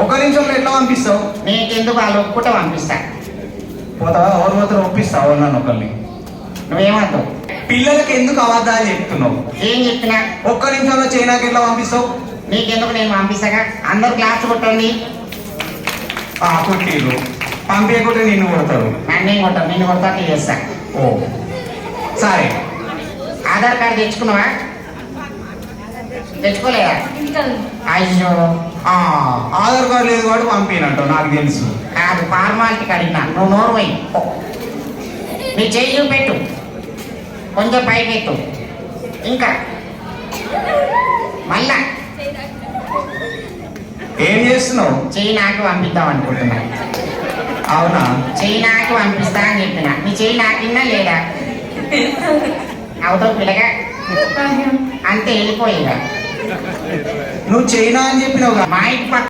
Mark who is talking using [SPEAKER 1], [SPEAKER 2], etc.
[SPEAKER 1] ఒక నిమిషంలో ఎట్లా పంపిస్తావు?
[SPEAKER 2] నీకెందుకు వాళ్ళు ఒప్పుకుంటే పంపిస్తా.
[SPEAKER 1] పోతావా? ఎవరు మాత్రం పంపిస్తావు నన్ను ఒకరిని?
[SPEAKER 2] నువ్వేమంటావు?
[SPEAKER 1] పిల్లలకి ఎందుకు అబద్ధాలు చెప్తున్నావు?
[SPEAKER 2] ఏం చెప్పినా
[SPEAKER 1] ఒక్క నిమిషంలో చైనాకి ఎట్లా పంపిస్తావు?
[SPEAKER 2] నీకెందుకు, నేను పంపిస్తాగా. అందరు క్లాస్ కొట్టండి.
[SPEAKER 1] కుట్టిరు పంపించకుంటే నిన్ను కొడతారు.
[SPEAKER 2] నన్నేం కొట్టాను, నిన్ను కొడతాక చేస్తా.
[SPEAKER 1] ఓ సరే.
[SPEAKER 2] ఆధార్ కార్డు తెచ్చుకున్నావా? తెచ్చుకోలేదా? అయ్యో,
[SPEAKER 1] ఆధార్ కార్డు లేదు వాడు పంపినట్టు నాకు తెలుసు.
[SPEAKER 2] కాదు, ఫార్మాలిటీకి అడిగినా. నువ్వు నోరు పోయి నీ చెయ్యి చూపెట్టు, కొంచెం పైకెత్తు, ఇంకా మళ్ళా.
[SPEAKER 1] ఏం చేస్తున్నావు?
[SPEAKER 2] చెయ్యి నాకు పంపిద్దాం అనుకుంటున్నా.
[SPEAKER 1] అవునా?
[SPEAKER 2] చెయ్యి నాకు పంపిస్తా అని చెప్పిన. నీ చెయ్యి నాకిన్నా లేదా? అవుతావు పిల్లగా, అంతే వెళ్ళిపోయేగా.
[SPEAKER 1] నువ్వు చైనా అని చెప్పినావుగా.
[SPEAKER 2] మా ఇంటి పక్క